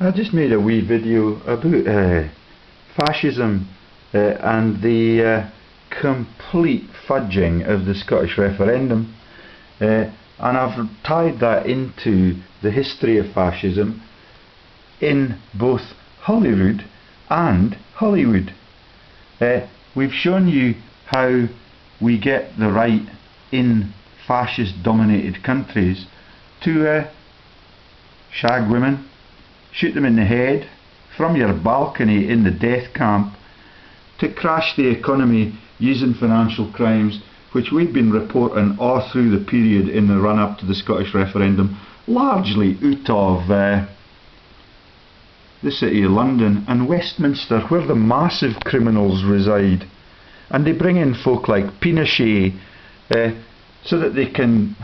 I just made a wee video about fascism and the complete fudging of the Scottish referendum, and I've tied that into the history of fascism in both Holyrood and Hollywood. We've shown you how we get the right in fascist dominated countries to shag women, shoot them in the head from your balcony in the death camp, to crash the economy using financial crimes, which we've been reporting all through the period in the run up to the Scottish referendum, largely out of the City of London and Westminster, where the massive criminals reside. And they bring in folk like Pinochet so that they can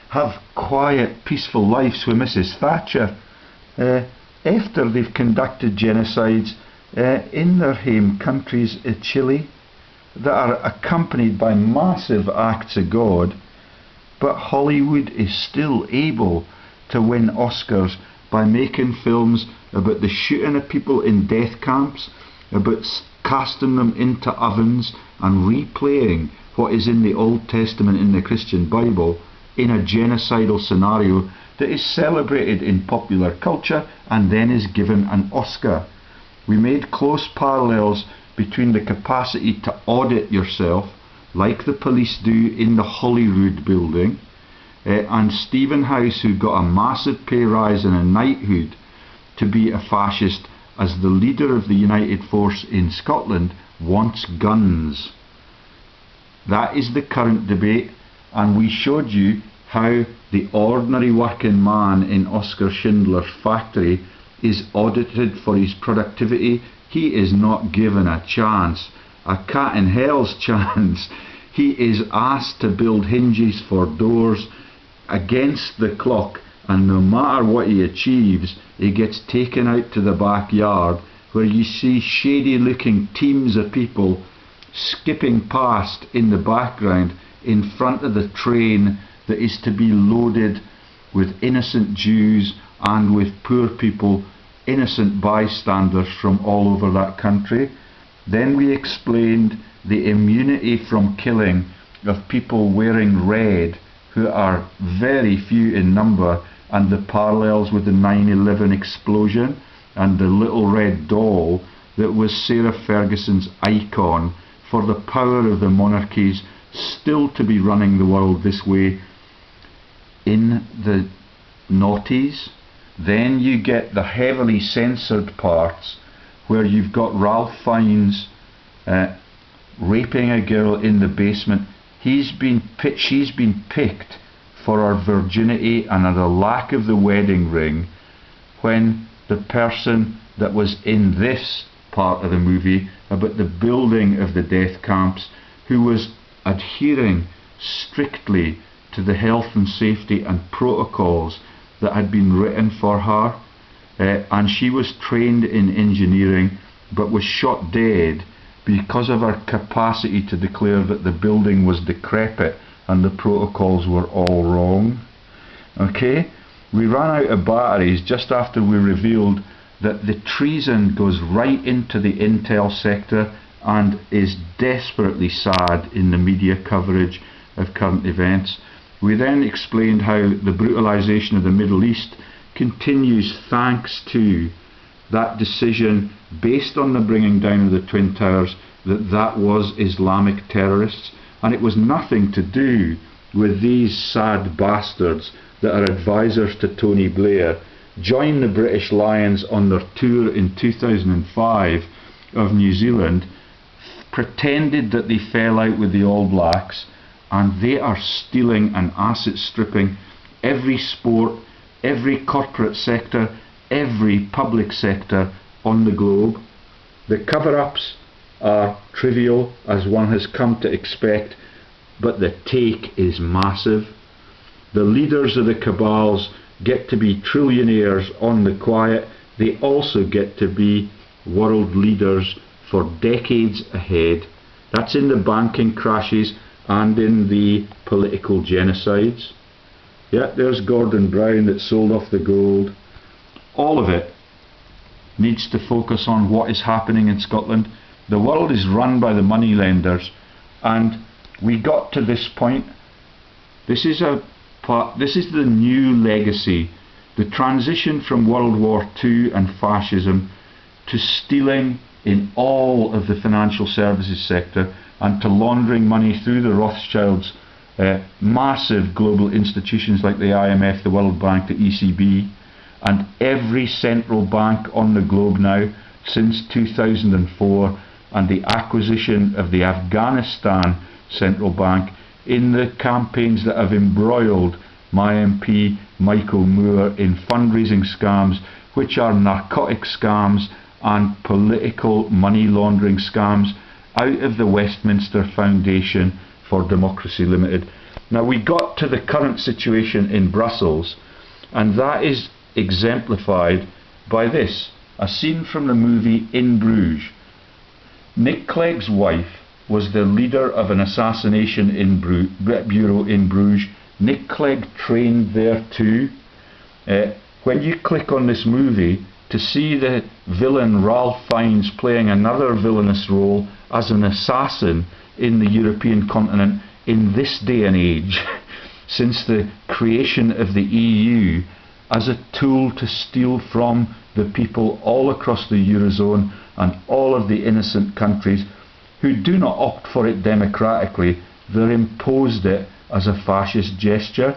have quiet, peaceful lives with Mrs. Thatcher after they've conducted genocides in their home countries of Chile that are accompanied by massive acts of God. But Hollywood is still able to win Oscars by making films about the shooting of people in death camps, about casting them into ovens and replaying what is in the Old Testament in the Christian Bible in a genocidal scenario that is celebrated in popular culture and then is given an Oscar. We made close parallels between the capacity to audit yourself, like the police do in the Holyrood building, and Stephen House, who got a massive pay rise and a knighthood to be a fascist, as the leader of the United Force in Scotland, wants guns. That is the current debate, and we showed you how the ordinary working man in Oskar Schindler's factory is audited for his productivity. He is not given a chance, a cat in hell's chance. He is asked to build hinges for doors against the clock, and no matter what he achieves, he gets taken out to the backyard where you see shady looking teams of people skipping past in the background in front of the train that is to be loaded with innocent Jews and with poor people, innocent bystanders from all over that country. Then we explained the immunity from killing of people wearing red, who are very few in number, and the parallels with the 9/11 explosion and the little red doll that was Sarah Ferguson's icon for the power of the monarchies still to be running the world this way in the noughties. Then you get the heavily censored parts where you've got Ralph Fiennes raping a girl in the basement. She's been picked for her virginity and the lack of the wedding ring, when the person that was in this part of the movie about the building of the death camps, who was adhering strictly to the health and safety and protocols that had been written for her, and she was trained in engineering but was shot dead because of her capacity to declare that the building was decrepit and the protocols were all wrong. Okay, we ran out of batteries just after we revealed that the treason goes right into the intel sector and is desperately sad in the media coverage of current events. We then explained how the brutalization of the Middle East continues thanks to that decision based on the bringing down of the Twin Towers, that was Islamic terrorists, and it was nothing to do with these sad bastards that are advisors to Tony Blair, joined the British Lions on their tour in 2005 of New Zealand, pretended that they fell out with the All Blacks, and they are stealing and asset stripping every sport, every corporate sector, every public sector on the globe. The cover-ups are trivial, as one has come to expect, but the take is massive. The leaders of the cabals get to be trillionaires on the quiet. They also get to be world leaders for decades ahead. That's in the banking crashes and in the political genocides. Yeah, there's Gordon Brown that sold off the gold. all of it needs to focus on what is happening in Scotland. The world is run by the money lenders, and we got to this point. This is the new legacy, the transition from World War II and fascism to stealing in all of the financial services sector and to laundering money through the Rothschilds, massive global institutions like the IMF, the World Bank, the ECB, and every central bank on the globe now since 2004, and the acquisition of the Afghanistan central bank in the campaigns that have embroiled my MP Michael Moore in fundraising scams, which are narcotic scams and political money laundering scams out of the Westminster Foundation for Democracy Limited. Now, we got to the current situation in Brussels, and that is exemplified by this, a scene from the movie In Bruges. Nick Clegg's wife was the leader of an assassination bureau in Bruges. Nick Clegg trained there too. When you click on this movie to see the villain Ralph Fiennes playing another villainous role as an assassin in the European continent in this day and age, since the creation of the EU as a tool to steal from the people all across the Eurozone and all of the innocent countries who do not opt for it democratically, they're imposed it as a fascist gesture.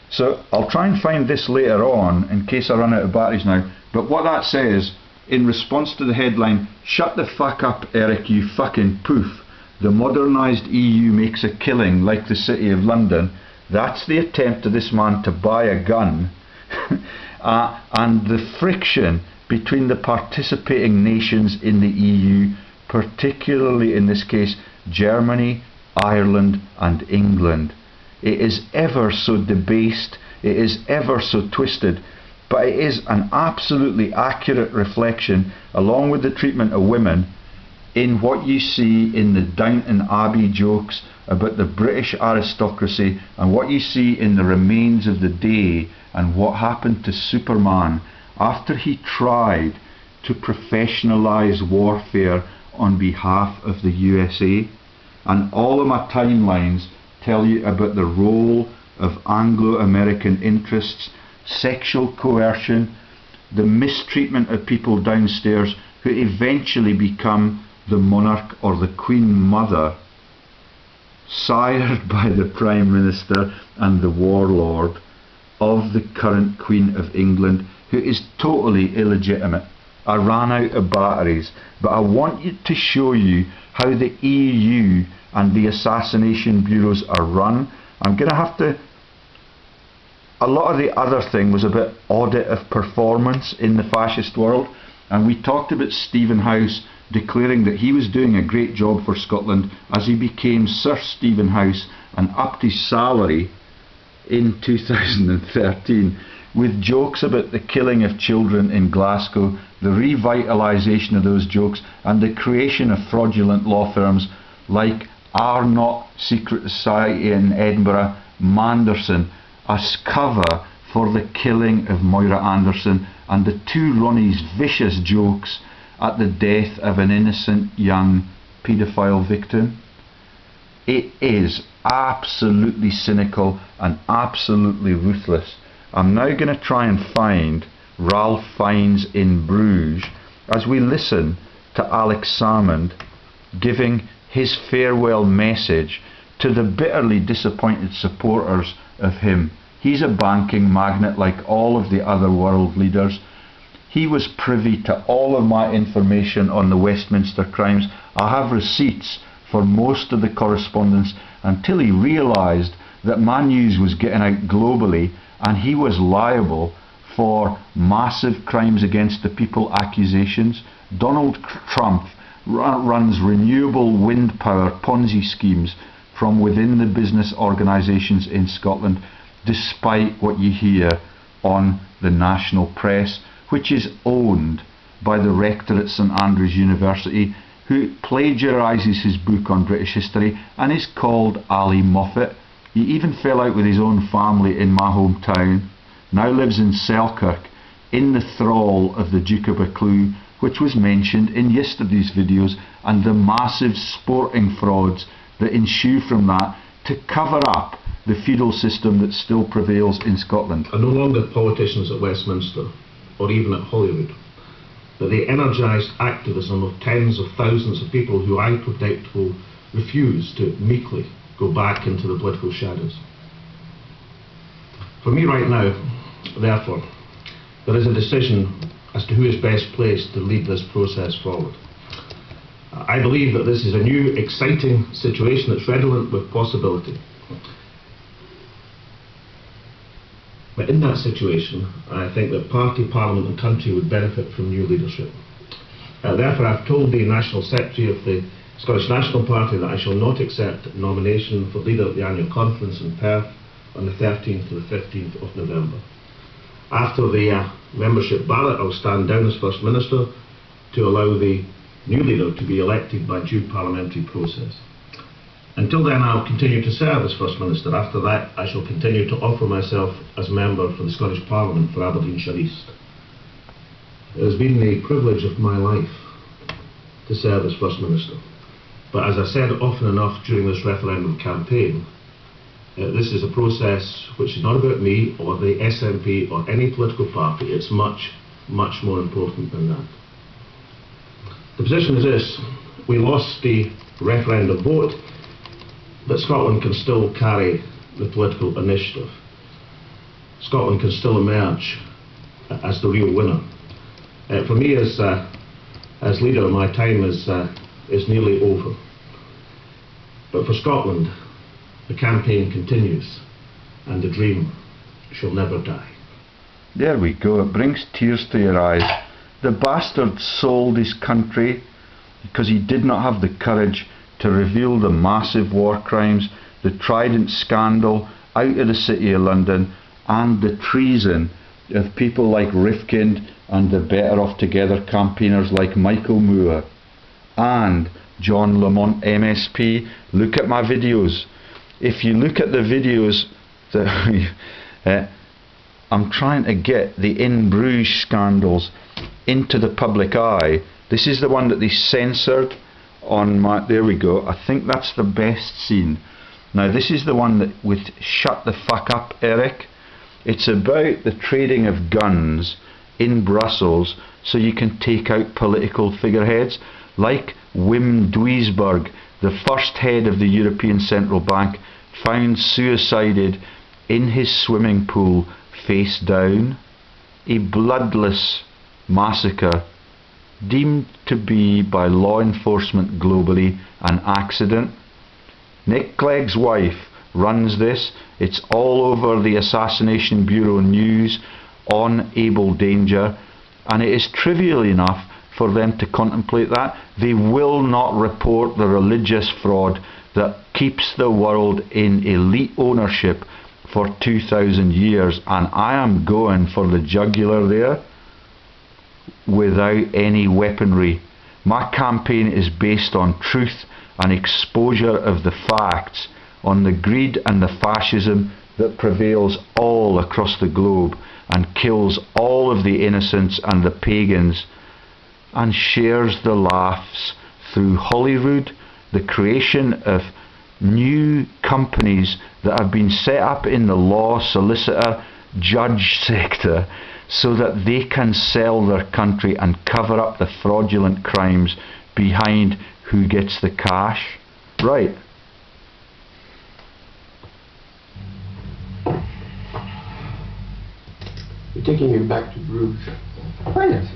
So I'll try and find this later on in case I run out of batteries now, but what that says in response to the headline, "Shut the fuck up, Eric, you fucking poof. The modernised EU makes a killing like the City of London." That's the attempt of this man to buy a gun and the friction between the participating nations in the EU, particularly in this case Germany, Ireland and England. It is ever so debased, it is ever so twisted, but it is an absolutely accurate reflection, along with the treatment of women, in what you see in the Downton Abbey jokes about the British aristocracy, and what you see in the Remains of the Day, and what happened to Superman after he tried to professionalise warfare on behalf of the USA. And all of my timelines tell you about the role of Anglo-American interests, sexual coercion, the mistreatment of people downstairs who eventually become the monarch or the Queen Mother, sired by the Prime Minister and the warlord of the current Queen of England, who is totally illegitimate. I ran out of batteries, but I want you to show you how the EU and the assassination bureaus are run. I'm going to have to... A lot of the other thing was about audit of performance in the fascist world, and we talked about Stephen House declaring that he was doing a great job for Scotland as he became Sir Stephen House and upped his salary in 2013, with jokes about the killing of children in Glasgow, the revitalisation of those jokes, and the creation of fraudulent law firms like Arnott Secret Society in Edinburgh, Manderson, as cover for the killing of Moira Anderson, and the two Ronnies' vicious jokes at the death of an innocent young paedophile victim. It is absolutely cynical and absolutely ruthless. I'm now going to try and find Ralph Fiennes in Bruges as we listen to Alex Salmond giving his farewell message to the bitterly disappointed supporters of him. He's a banking magnate like all of the other world leaders. He was privy to all of my information on the Westminster crimes. I have receipts for most of the correspondence until he realised that my news was getting out globally and he was liable for massive crimes against the people accusations. Donald Trump runs renewable wind power Ponzi schemes from within the business organisations in Scotland, despite what you hear on the national press, which is owned by the rector at St Andrews University, who plagiarises his book on British history and is called Ali Moffat. He even fell out with his own family in my hometown now lives in Selkirk in the thrall of the Duke of Buccleuch, which was mentioned in yesterday's videos, and the massive sporting frauds that ensue from that to cover up the feudal system that still prevails in Scotland. Are no longer politicians at Westminster or even at Holyrood, but the energised activism of tens of thousands of people who I predict will refuse to meekly go back into the political shadows. For me right now, therefore, there is a decision as to who is best placed to lead this process forward. I believe that this is a new, exciting situation that's redolent with possibility. But in that situation, I think that party, parliament and country would benefit from new leadership. Therefore, I've told the National Secretary of the Scottish National Party that I shall not accept nomination for leader at the annual conference in Perth on the 13th to the 15th of November. After the membership ballot, I'll stand down as First Minister to allow the new leader to be elected by due parliamentary process. Until then, I'll continue to serve as First Minister. After that, I shall continue to offer myself as member for the Scottish Parliament for Aberdeenshire East. It has been the privilege of my life to serve as First Minister. But as I said often enough during this referendum campaign, this is a process which is not about me or the SNP or any political party. It's much, much more important than that. The position is this: we lost the referendum vote, but Scotland can still carry the political initiative. Scotland can still emerge as the real winner. For me, as leader, my time is nearly over. But for Scotland, the campaign continues, and the dream shall never die. There we go. It brings tears to your eyes. The bastard sold his country because he did not have the courage to reveal the massive war crimes, the Trident scandal out of the City of London, and the treason of people like Rifkind and the Better Off Together campaigners like Michael Moore and John Lamont MSP. Look at my videos. If you look at the videos that I'm trying to get the In Bruges scandals into the public eye. This is the one that they censored on my, there we go, I think that's the best scene. Now this is the one that with Shut the Fuck Up Eric. It's about the trading of guns in Brussels so you can take out political figureheads like Wim Duisberg, the first head of the European Central Bank, found suicided in his swimming pool face down. A bloodless massacre deemed to be by law enforcement globally an accident. Nick Clegg's wife runs this. It's all over the Assassination Bureau news on Able Danger, and it is trivial enough for them to contemplate that. They will not report the religious fraud that keeps the world in elite ownership for 2,000 years, and I am going for the jugular there without any weaponry. My campaign is based on truth and exposure of the facts, on the greed and the fascism that prevails all across the globe and kills all of the innocents and the pagans, and shares the laughs through Holyrood, the creation of new companies that have been set up in the law, solicitor, judge sector so that they can sell their country and cover up the fraudulent crimes behind who gets the cash. Right. We're taking you back to Bruges. Brilliant.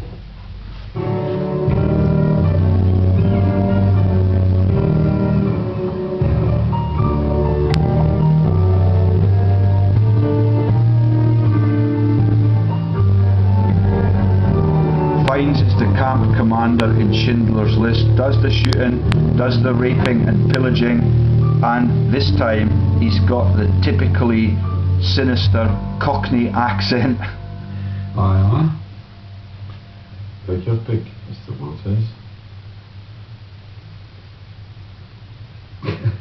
Finds is the camp commander in Schindler's List, does the shooting, does the raping and pillaging, and this time he's got the typically sinister Cockney accent. Aye, aye. Take your pick, Mr. Walters.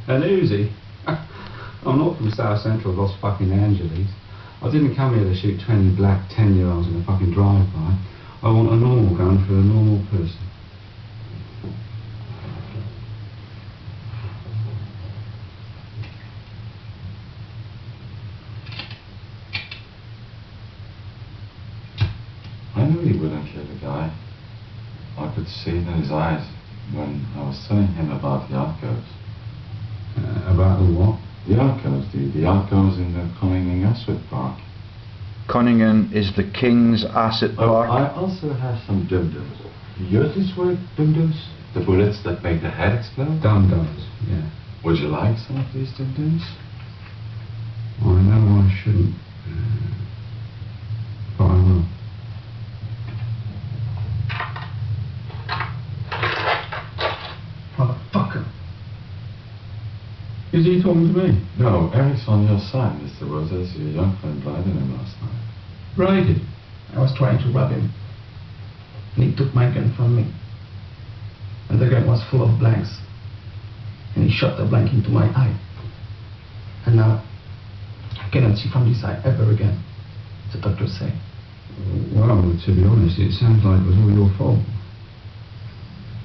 An Uzi? I'm not from South Central Los fucking Angeles. I didn't come here to shoot 20 black 10-year-olds in a fucking drive-by. I want a normal gun for a normal person. I knew he wouldn't kill the guy. I could see it in his eyes when I was telling him about the archives. About the what? The archives, the archives in the Conningham Park. Conningham is the King's Asset Park. I also have some dum-dums. You use this word, dum-dums? The bullets that make the head explode? Dum-dums, yeah. Would you like some of these dum-dums? Well, I know I shouldn't. But I will. Motherfucker. Is he talking to me? No, Eric's on your side, Mr. Roses. Your young friend bribed him last night. Bribed? I was trying to rob him. And he took my gun from me. And the gun was full of blanks. And he shot the blank into my eye. And now, I cannot see from this eye ever again, the doctors say. Well, to be honest, it sounds like it was all your fault.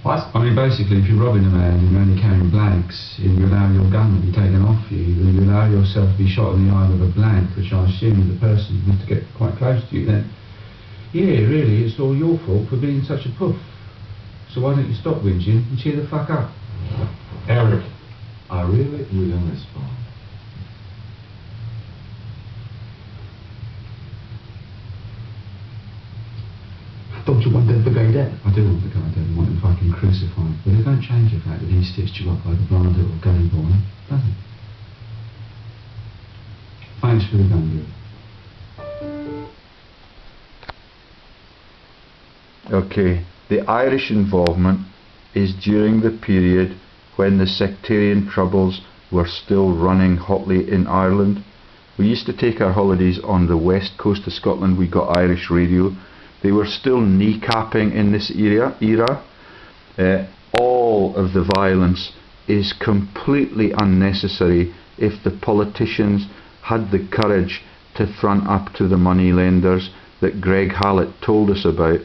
What? I mean, basically, if you're robbing a man and you're only carrying blanks, and you allow your gun to be taken off you, and you allow yourself to be shot in the eye with a blank, which I assume the person has to get quite close to you, then, yeah, really, it's all your fault for being such a puff. So why don't you stop whinging and cheer the fuck up? Eric, I really wouldn't respond. Don't you want the guy dead? I do want the guy dead and want him fucking crucified, but it don't change the fact that he stitched you up like a blind little gay boy, does it? Thanks for the gun, dude. Okay, the Irish involvement is during the period when the sectarian troubles were still running hotly in Ireland. We used to take our holidays on the west coast of Scotland. We got Irish radio. They were still kneecapping in this era. All of the violence is completely unnecessary if the politicians had the courage to front up to the moneylenders that Greg Hallett told us about.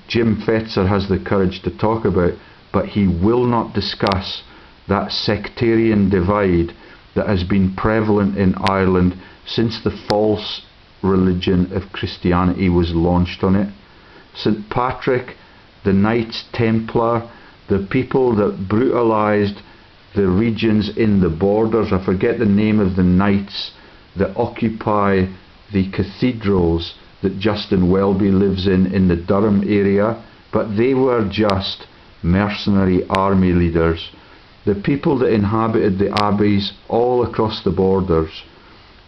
Jim Fetzer has the courage to talk about, but he will not discuss that sectarian divide that has been prevalent in Ireland since the false religion of Christianity was launched on it. St. Patrick, the Knights Templar, the people that brutalized the regions in the borders, I forget the name of the knights that occupy the cathedrals that Justin Welby lives in the Durham area, but they were just mercenary army leaders. The people that inhabited the abbeys all across the borders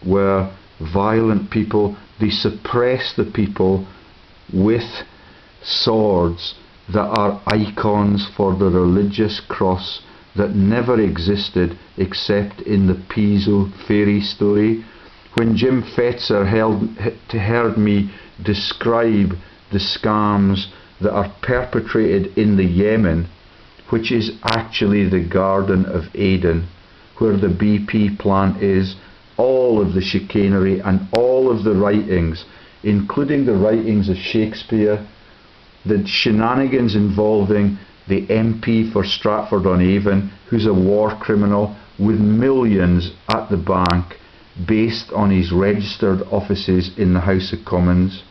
were violent people. They suppress the people with swords that are icons for the religious cross that never existed except in the Piso fairy story. When Jim Fetzer heard me describe the scams that are perpetrated in the Yemen, which is actually the Garden of Eden, where the BP plant is, all of the chicanery and all of the writings, including the writings of Shakespeare, the shenanigans involving the MP for Stratford-on-Avon, who's a war criminal with millions at the bank based on his registered offices in the House of Commons.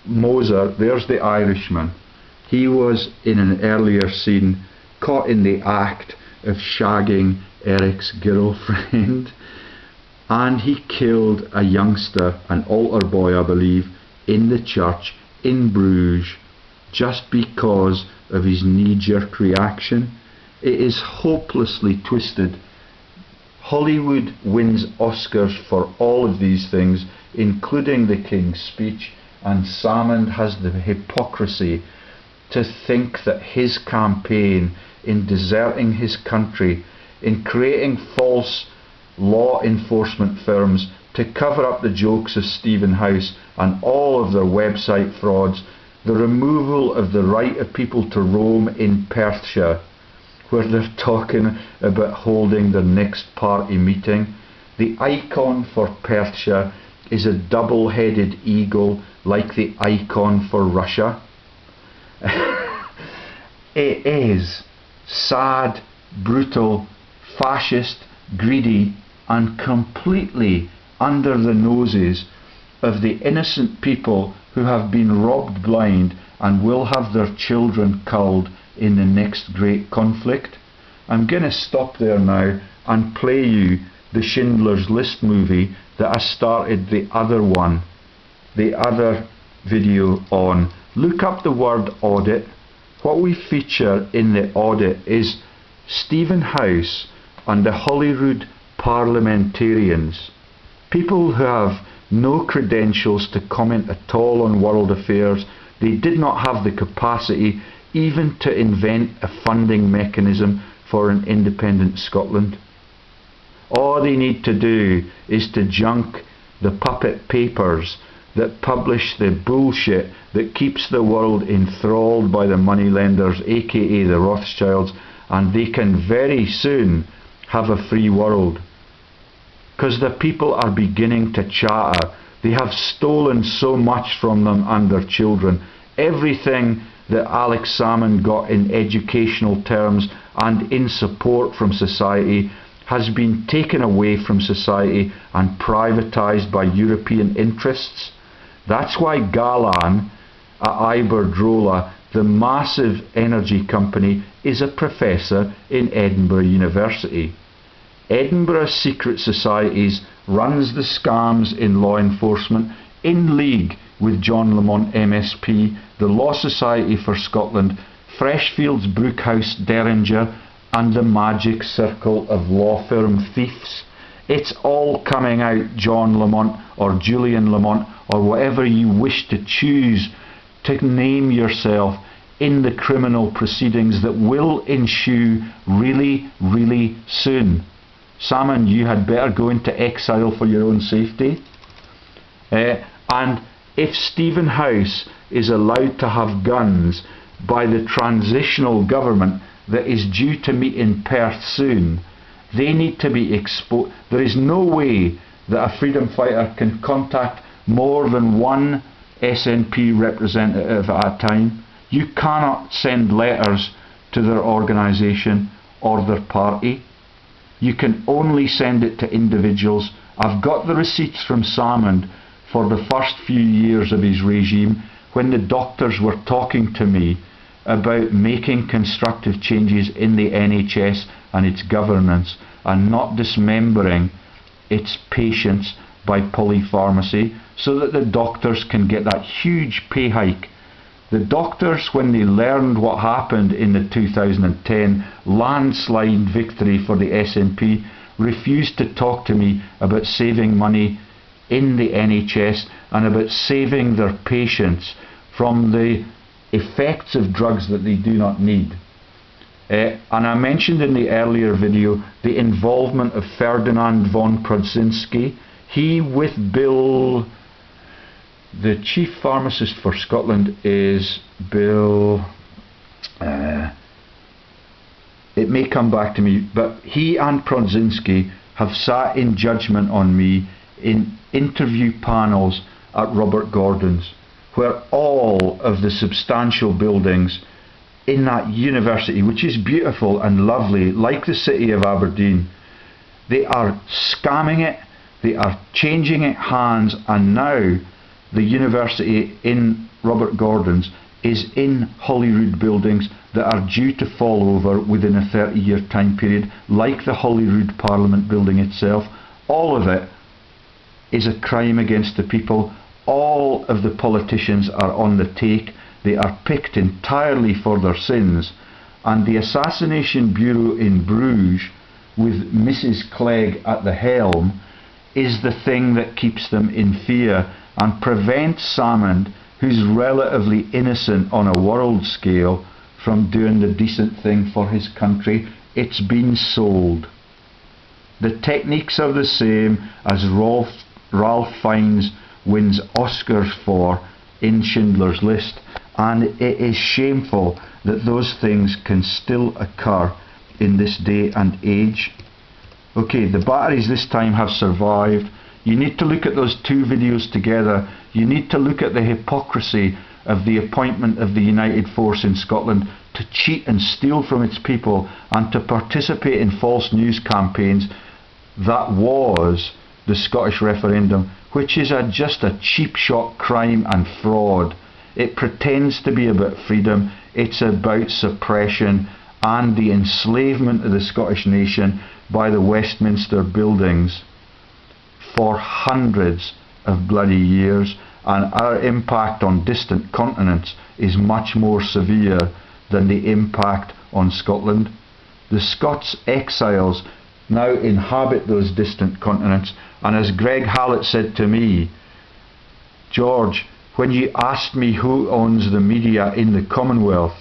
Moser, there's the Irishman. He was in an earlier scene caught in the act of shagging Eric's girlfriend, and he killed a youngster, an altar boy I believe, in the church in Bruges just because of his knee-jerk reaction. It is hopelessly twisted. Hollywood wins Oscars for all of these things, including the King's Speech, and Salmond has the hypocrisy to think that his campaign in deserting his country, in creating false law enforcement firms to cover up the jokes of Stephen House and all of their website frauds, the removal of the right of people to roam in Perthshire, where they're talking about holding their next party meeting. The icon for Perthshire is a double-headed eagle like the icon for Russia. It is sad, brutal, fascist, greedy, and completely under the noses of the innocent people who have been robbed blind and will have their children culled in the next great conflict. I'm going to stop there now and play you the Schindler's List movie that I started the other one, the other video on. Look up the word audit. What we feature in the audit is Stephen House and the Holyrood parliamentarians, people who have no credentials to comment at all on world affairs. They did not have the capacity even to invent a funding mechanism for an independent Scotland. All they need to do is to junk the puppet papers that publish the bullshit that keeps the world enthralled by the moneylenders, aka the Rothschilds, and they can very soon have a free world. Because the people are beginning to chatter. They have stolen so much from them and their children. Everything that Alex Salmond got in educational terms and in support from society has been taken away from society and privatised by European interests. That's why Galan at Iberdrola, the massive energy company, is a professor in Edinburgh University. Edinburgh Secret Societies runs the scams in law enforcement in league with John Lamont MSP, the Law Society for Scotland, Freshfields Brookhouse Derringer, and the magic circle of law firm thieves. It's all coming out, John Lamont or Julian Lamont or whatever you wish to choose to name yourself, in the criminal proceedings that will ensue really, really soon. Salmond, you had better go into exile for your own safety. And if Stephen House is allowed to have guns by the transitional government that is due to meet in Perth soon, they need to be exposed. There is no way that a freedom fighter can contact more than one SNP representative at a time. You cannot send letters to their organisation or their party. You can only send it to individuals. I've got the receipts from Salmond for the first few years of his regime, when the doctors were talking to me about making constructive changes in the NHS and its governance and not dismembering its patients by polypharmacy, so that the doctors can get that huge pay hike. The doctors, when they learned what happened in the 2010 landslide victory for the SNP, refused to talk to me about saving money in the NHS and about saving their patients from the effects of drugs that they do not need. And I mentioned in the earlier video the involvement of Ferdinand von Prodzinski. He, with Bill, the chief pharmacist for Scotland is Bill, it may come back to me, but he and Prodzinski have sat in judgment on me in interview panels at Robert Gordon's, where all of the substantial buildings in that university, which is beautiful and lovely, like the city of Aberdeen, they are scamming it, they are changing it hands, and now the university in Robert Gordon's is in Holyrood buildings that are due to fall over within a 30-year time period, like the Holyrood Parliament building itself. All of it is a crime against the people. All of the politicians are on the take. They are picked entirely for their sins. And the Assassination Bureau in Bruges, with Mrs. Clegg at the helm, is the thing that keeps them in fear and prevents Salmond, who's relatively innocent on a world scale, from doing the decent thing for his country. It's been sold. The techniques are the same as Ralph Fiennes wins Oscars for in Schindler's List, and it is shameful that those things can still occur in this day and age. Okay, the batteries this time have survived. You need to look at those two videos together. You need to look at the hypocrisy of the appointment of the United Force in Scotland to cheat and steal from its people and to participate in false news campaigns. That was the Scottish referendum, which is just a cheap shot crime and fraud. It pretends to be about freedom. It's about suppression and the enslavement of the Scottish nation by the Westminster buildings for hundreds of bloody years, and our impact on distant continents is much more severe than the impact on Scotland. The Scots exiles now inhabit those distant continents, and as Greg Hallett said to me, George, when you asked me who owns the media in the Commonwealth,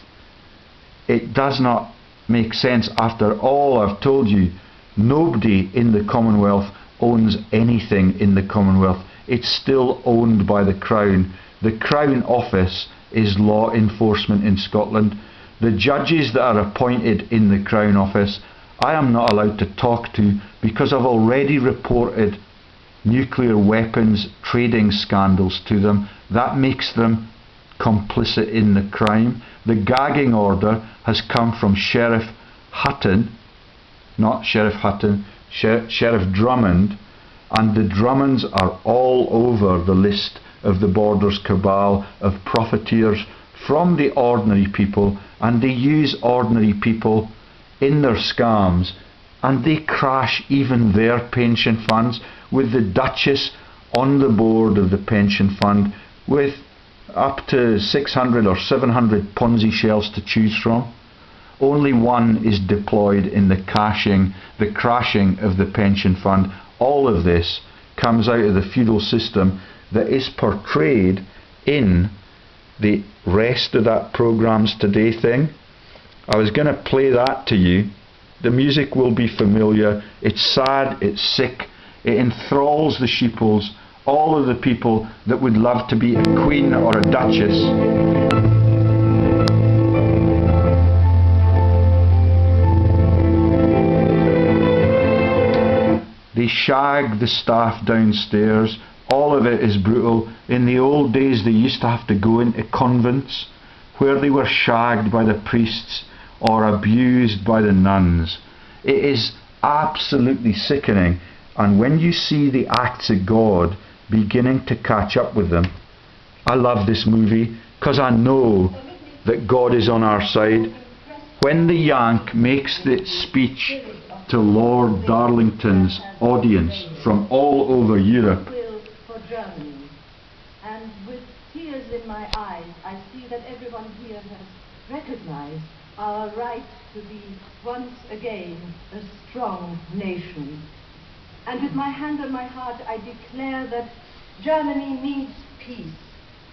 it does not make sense. After all I've told you, nobody in the Commonwealth owns anything in the Commonwealth. It's still owned by the Crown. The Crown Office is law enforcement in Scotland. The judges that are appointed in the Crown Office, I am not allowed to talk to because I've already reported nuclear weapons trading scandals to them. That makes them complicit in the crime. The gagging order has come from Sheriff Hutton, not Sheriff Hutton, Sheriff Drummond, and the Drummonds are all over the list of the Borders cabal of profiteers from the ordinary people, and they use ordinary people in their scams, and they crash even their pension funds, with the Duchess on the board of the pension fund with up to 600 or 700 Ponzi shells to choose from. Only one is deployed in the crashing of the pension fund. All of this comes out of the feudal system that is portrayed in the rest of that Programmes Today thing. I was going to play that to you. The music will be familiar. It's sad, it's sick, it enthralls the sheeples, all of the people that would love to be a queen or a duchess. They shag the staff downstairs. All of it is brutal. In the old days they used to have to go into convents where they were shagged by the priests or abused by the nuns. It is absolutely sickening, and when you see the acts of God beginning to catch up with them, I love this movie because I know that God is on our side. When the Yank makes the speech to Lord Darlington's audience from all over Europe, for Germany, and with tears in my eyes, I see that everyone here has recognized our right to be once again a strong nation. And with my hand on my heart, I declare that Germany needs peace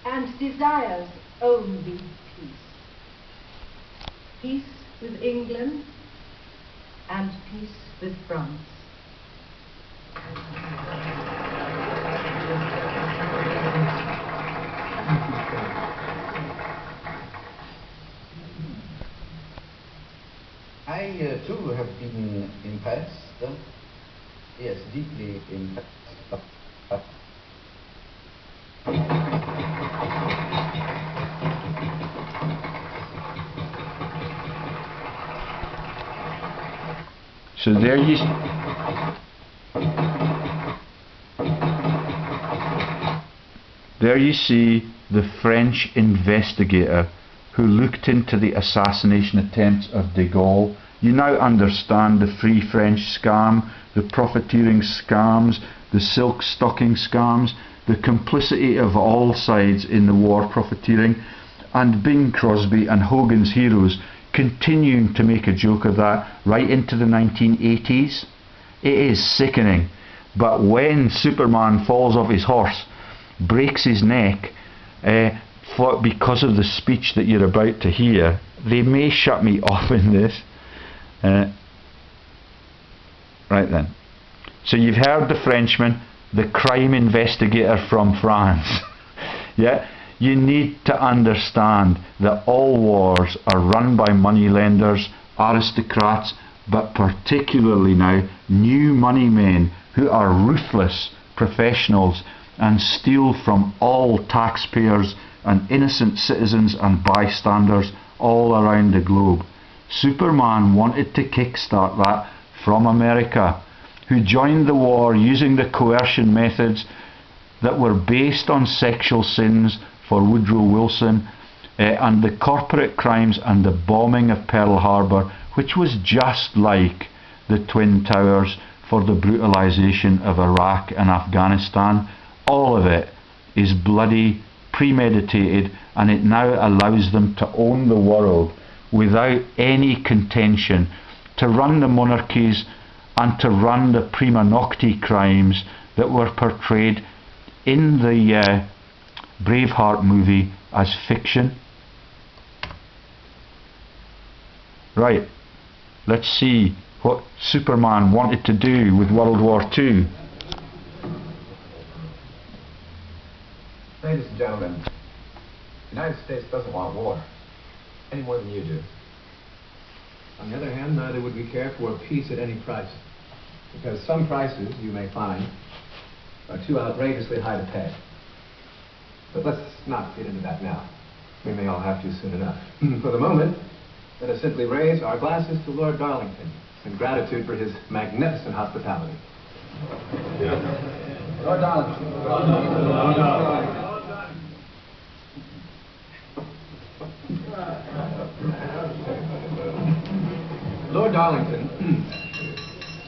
and desires only peace. Peace with England and peace with France. I too have been impressed, yes, deeply impressed. So there you see the French investigator who looked into the assassination attempts of de Gaulle. You now understand the Free French scam, the profiteering scams, the silk stocking scams, the complicity of all sides in the war profiteering, and Bing Crosby and Hogan's Heroes continuing to make a joke of that right into the 1980s. It is sickening. But when Superman falls off his horse, breaks his neck, because of the speech that you're about to hear, they may shut me off in this. Right then. So you've heard the Frenchman, the crime investigator from France. Yeah? You need to understand that all wars are run by moneylenders, aristocrats, but particularly now new money men who are ruthless professionals and steal from all taxpayers and innocent citizens and bystanders all around the globe. Superman wanted to kickstart that from America, who joined the war using the coercion methods that were based on sexual sins for Woodrow Wilson, and the corporate crimes and the bombing of Pearl Harbor, which was just like the Twin Towers for the brutalization of Iraq and Afghanistan. All of it is bloody, premeditated, and it now allows them to own the world without any contention, to run the monarchies and to run the prima nocte crimes that were portrayed in the Braveheart movie as fiction. Right, let's see what Superman wanted to do with World War II. Ladies and gentlemen, the United States doesn't want war, any more than you do. On the other hand, neither would we care for peace at any price, because some prices, you may find, are too outrageously high to pay. But let's not get into that now. We may all have to soon enough. For the moment, let us simply raise our glasses to Lord Darlington in gratitude for his magnificent hospitality. Yeah. Lord Darlington. Lord Darlington. Lord Darlington.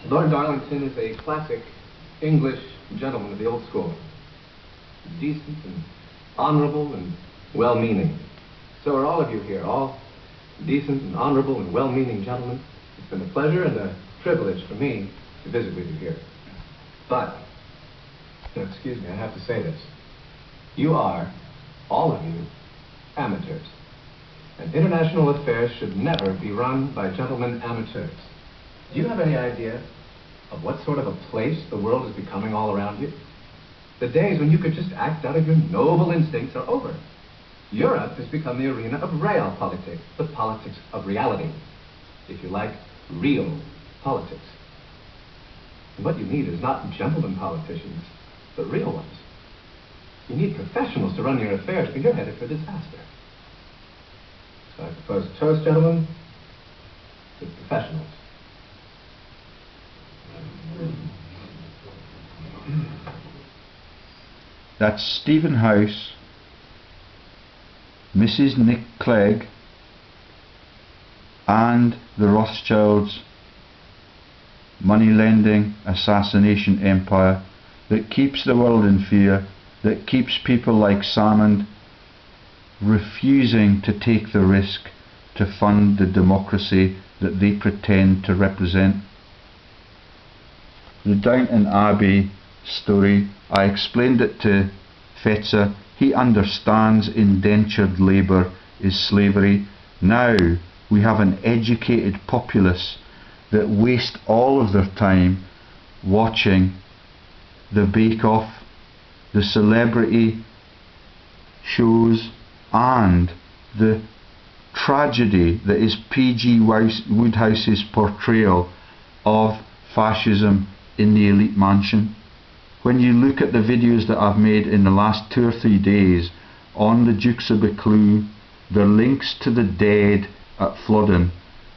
Lord Darlington is a classic English gentleman of the old school. Decent and honorable and well-meaning. So are all of you here, all decent and honorable and well-meaning gentlemen. It's been a pleasure and a privilege for me to visit with you here. But, excuse me, I have to say this. You are, all of you, amateurs. And international affairs should never be run by gentlemen amateurs. Do you have any idea of what sort of a place the world is becoming all around you? The days when you could just act out of your noble instincts are over. Europe has become the arena of realpolitik, the politics of reality. If you like, real politics. And what you need is not gentlemen politicians, but real ones. You need professionals to run your affairs, or you're headed for disaster. So I propose a toast, gentlemen, to professionals. That's Stephen House, Mrs. Nick Clegg, and the Rothschilds' money-lending assassination empire that keeps the world in fear, that keeps people like Salmond refusing to take the risk to fund the democracy that they pretend to represent. The Downton Abbey story, I explained it to Fetzer. He understands indentured labour is slavery. Now we have an educated populace that waste all of their time watching the Bake Off, the celebrity shows, and the tragedy that is P.G. Woodhouse's portrayal of fascism in the elite mansion. When you look at the videos that I've made in the last 2 or 3 days on the Dukes of Buccleuch, the links to the dead at Flodden,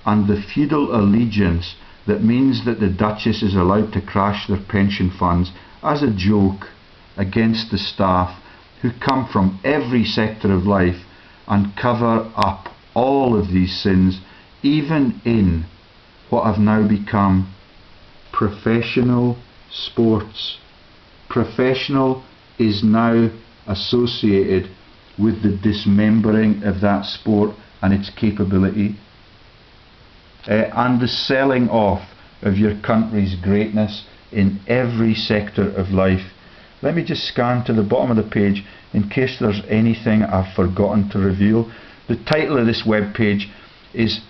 and the feudal allegiance that means that the Duchess is allowed to crash their pension funds as a joke against the staff who come from every sector of life and cover up all of these sins, even in what have now become professional sports. Professional is now associated with the dismembering of that sport and its capability, and the selling off of your country's greatness in every sector of life. Let me just scan to the bottom of the page in case there's anything I've forgotten to reveal. The title of this web page is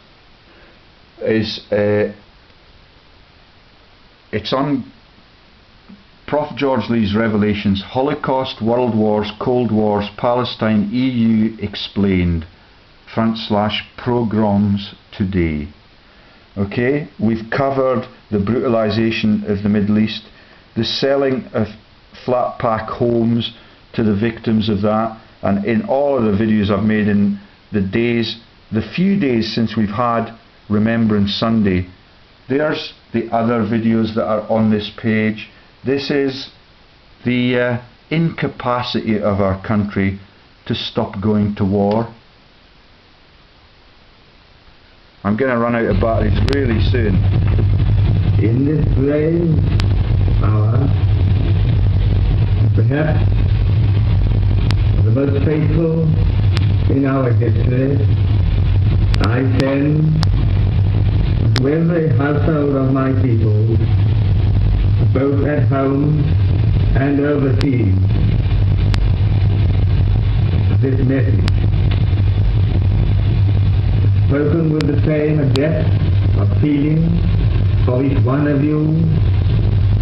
it's on Prof. George Lee's Revelations, Holocaust, World Wars, Cold Wars, Palestine, EU Explained, /Pogroms Today. Okay, we've covered the brutalization of the Middle East, the selling of flat pack homes to the victims of that. And in all of the videos I've made in the few days since we've had Remembrance Sunday, there's the other videos that are on this page. This is the incapacity of our country to stop going to war. I'm going to run out of batteries really soon. In this brave hour, perhaps the most faithful in our history, I send to every household of my people, both at home and overseas, this message, spoken with the same depth of feeling for each one of you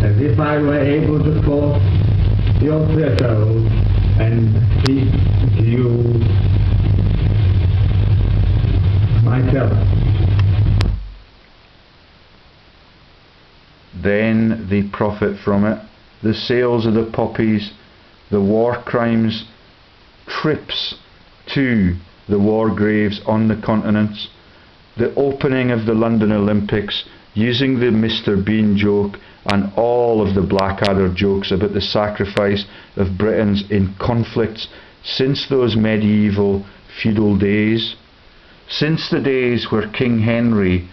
as if I were able to cross your threshold and speak to you myself. Then they profit from it. The sales of the puppies, the war crimes, trips to the war graves on the continents, the opening of the London Olympics using the Mr. Bean joke and all of the Blackadder jokes about the sacrifice of Britons in conflicts since those medieval feudal days, since the days where King Henry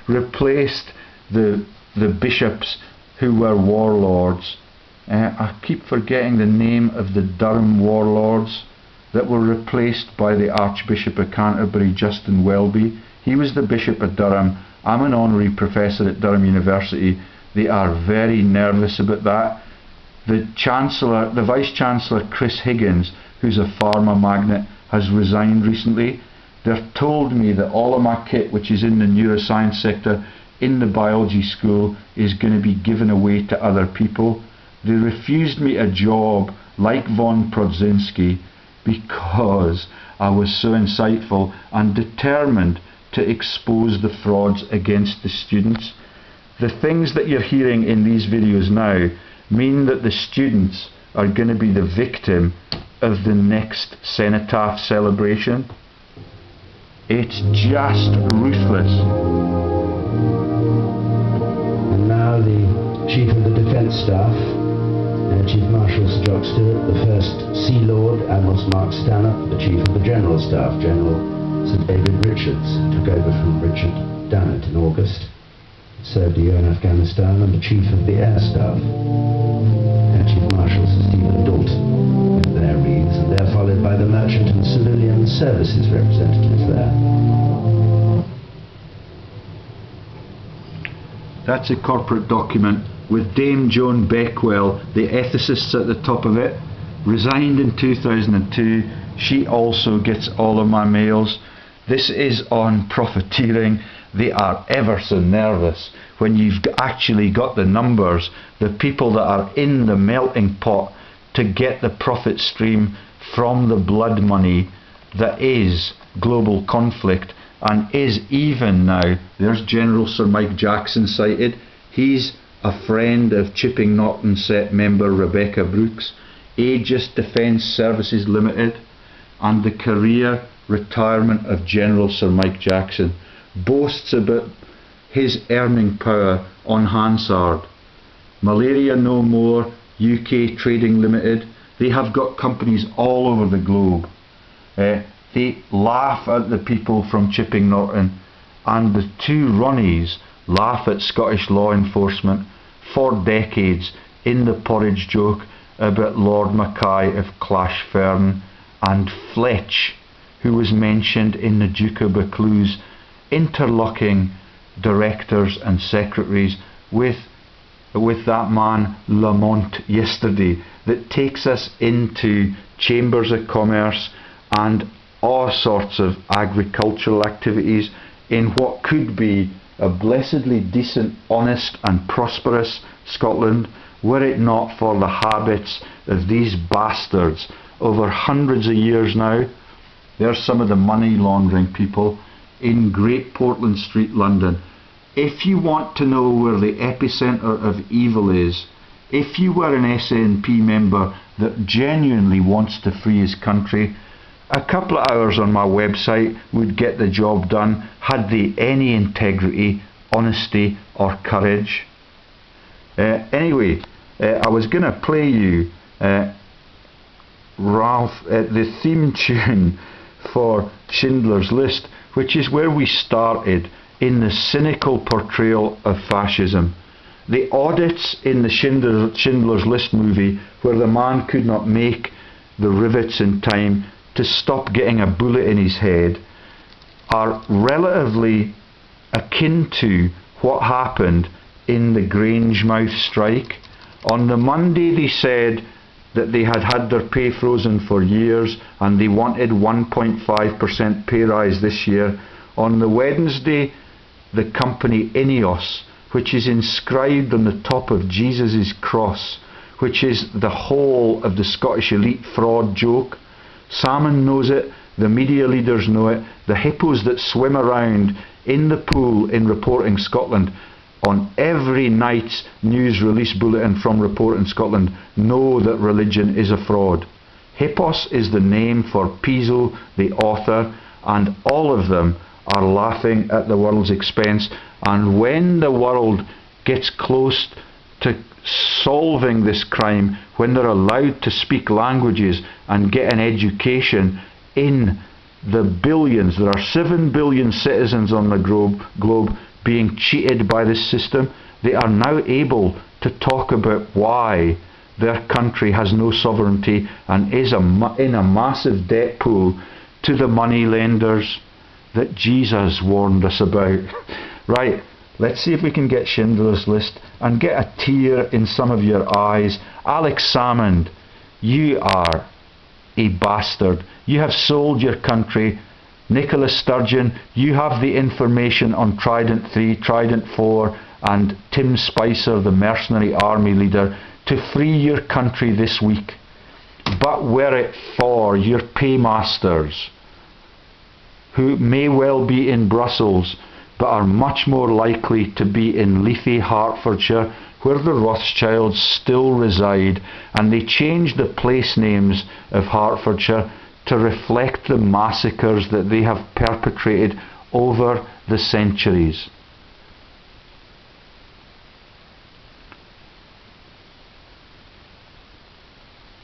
replaced the bishops who were warlords. I keep forgetting the name of the Durham warlords that were replaced by the Archbishop of Canterbury, Justin Welby. He was the Bishop of Durham. I'm an honorary professor at Durham University. They are very nervous about that. The Chancellor, the Vice-Chancellor Chris Higgins, who's a pharma magnate, has resigned recently. They've told me that all of my kit, which is in the neuroscience sector, in the biology school, is going to be given away to other people. They refused me a job like von Prodzinski because I was so insightful and determined to expose the frauds against the students. The things that you're hearing in these videos now mean that the students are going to be the victim of the next cenotaph celebration. It's just ruthless. And now the Chief of the Defence Staff, Chief Marshal Sir Jock Stewart, the First Sea Lord, Admiral Sir Mark Stanhope, the Chief of the General Staff, General Sir David Richards, took over from Richard Dannett in August, served a year in Afghanistan, and the Chief of the Air Staff, Chief Marshal Sir Stephen Dalton, with their reads, and they're followed by the Merchant and Civilian Services representatives there. That's a corporate document with Dame Joan Beckwell, the ethicists at the top of it, resigned in 2002. She also gets all of my mails. This is on profiteering. They are ever so nervous when you've actually got the numbers, the people that are in the melting pot to get the profit stream from the blood money that is global conflict and is even now. There's General Sir Mike Jackson cited. He's a friend of Chipping Norton set member Rebecca Brooks, Aegis Defence Services Limited, and the career retirement of General Sir Mike Jackson. Boasts about his earning power on Hansard. Malaria No More, UK Trading Limited. They have got companies all over the globe. They laugh at the people from Chipping Norton, and the two Ronnies laugh at Scottish law enforcement for decades in the porridge joke about Lord Mackay of Clashfern and Fletch, who was mentioned in the Duke of Buccleuch's interlocking directors and secretaries with that man Lamont yesterday, that takes us into chambers of commerce and all sorts of agricultural activities in what could be a blessedly decent, honest and prosperous Scotland, were it not for the habits of these bastards over hundreds of years now. There's some of the money laundering people in Great Portland Street, London. If you want to know where the epicentre of evil is if you were an SNP member that genuinely wants to free his country, a couple of hours on my website would get the job done, had they any integrity, honesty or courage. Anyway, I was going to play you Ralph, the theme tune for Schindler's List, which is where we started in the cynical portrayal of fascism. The audits in the Schindler's List movie, where the man could not make the rivets in time to stop getting a bullet in his head, are relatively akin to what happened in the Grangemouth strike. On the Monday they said that they had had their pay frozen for years and they wanted 1.5% pay rise this year. On the Wednesday, the company Ineos, which is inscribed on the top of Jesus' cross, which is the whole of the Scottish elite fraud joke. Salmon knows it, the media leaders know it, the hippos that swim around in the pool in Reporting Scotland on every night's news release bulletin from Reporting Scotland know that religion is a fraud. Hippos is the name for Piso, the author, and all of them are laughing at the world's expense. And when the world gets close to solving this crime, when they're allowed to speak languages and get an education in the billions, there are 7 billion citizens on the globe being cheated by this system, they are now able to talk about why their country has no sovereignty and is in a massive debt pool to the money lenders that Jesus warned us about. Right, let's see if we can get Schindler's List and get a tear in some of your eyes. Alex Salmond, you are a bastard. You have sold your country. Nicola Sturgeon, you have the information on Trident 3, Trident 4 and Tim Spicer, the mercenary army leader, to free your country this week. But were it for your paymasters, who may well be in Brussels, but are much more likely to be in leafy Hertfordshire, where the Rothschilds still reside, and they changed the place names of Hertfordshire to reflect the massacres that they have perpetrated over the centuries.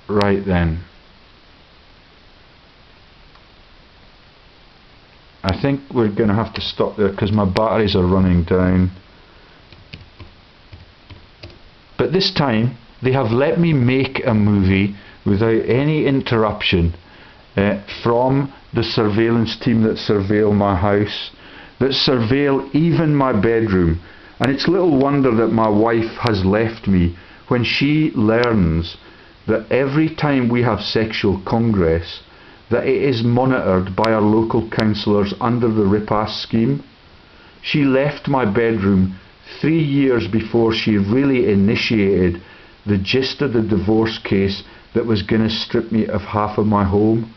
Right then. I think we're going to have to stop there because my batteries are running down. But this time they have let me make a movie without any interruption from the surveillance team that surveil my house, that surveil even my bedroom. And it's little wonder that my wife has left me when she learns that every time we have sexual congress, that it is monitored by our local councillors under the RIPAS scheme. She left my bedroom 3 years before she really initiated the gist of the divorce case that was going to strip me of half of my home.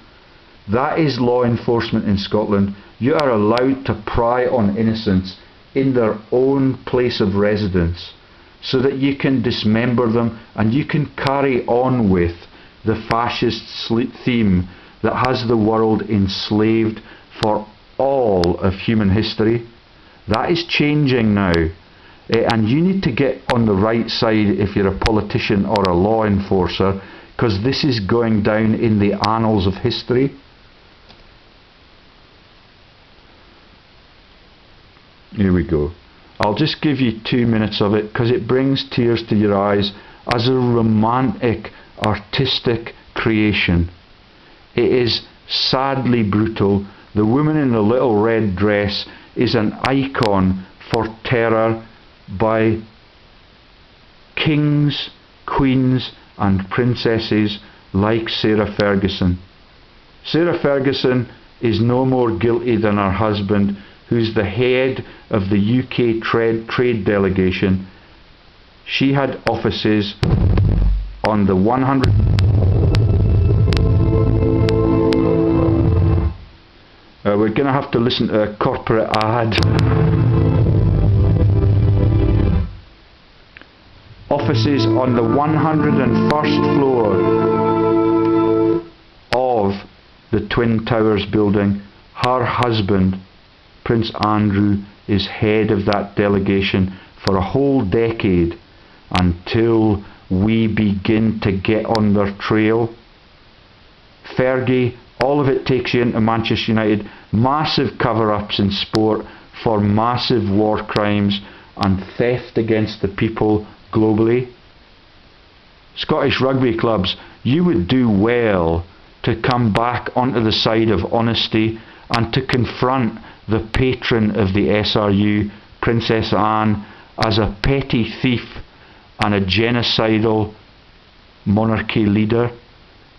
That is law enforcement in Scotland. You are allowed to pry on innocents in their own place of residence so that you can dismember them and you can carry on with the fascist theme that has the world enslaved for all of human history. That is changing now. And you need to get on the right side if you're a politician or a law enforcer, because this is going down in the annals of history. Here we go. I'll just give you 2 minutes of it because it brings tears to your eyes as a romantic, artistic creation. It is sadly brutal. The woman in the little red dress is an icon for terror by kings, queens and princesses like Sarah Ferguson. Sarah Ferguson is no more guilty than her husband, who's the head of the UK trade delegation. She had offices on the 100... we're going to have to listen to a corporate ad. offices on the 101st floor of the Twin Towers building. Her husband, Prince Andrew, is head of that delegation for a whole decade until we begin to get on their trail. Fergie, all of it takes you into Manchester United. Massive cover-ups in sport for massive war crimes and theft against the people globally. Scottish rugby clubs, you would do well to come back onto the side of honesty and to confront the patron of the SRU, Princess Anne, as a petty thief and a genocidal monarchy leader.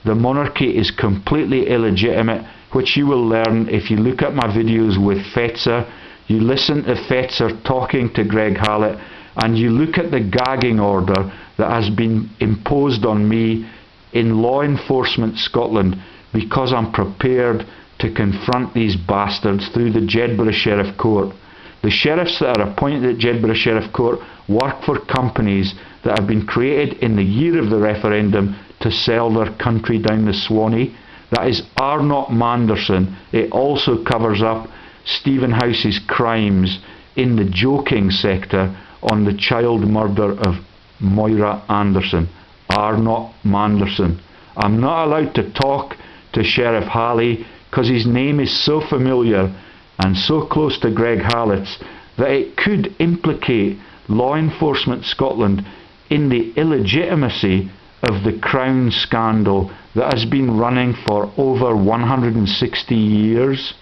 The monarchy is completely illegitimate, which you will learn if you look at my videos with Fetzer, you listen to Fetzer talking to Greg Hallett, and you look at the gagging order that has been imposed on me in Law Enforcement Scotland because I'm prepared to confront these bastards through the Jedburgh Sheriff Court. The sheriffs that are appointed at Jedburgh Sheriff Court work for companies that have been created in the year of the referendum to sell their country down the Swanee. That is Arnott Manderson. It also covers up Stephen House's crimes in the joking sector on the child murder of Moira Anderson. Arnott Manderson. I'm not allowed to talk to Sheriff Halley because his name is so familiar and so close to Greg Hallett's that it could implicate Law Enforcement Scotland in the illegitimacy of the Crown scandal that has been running for over 160 years.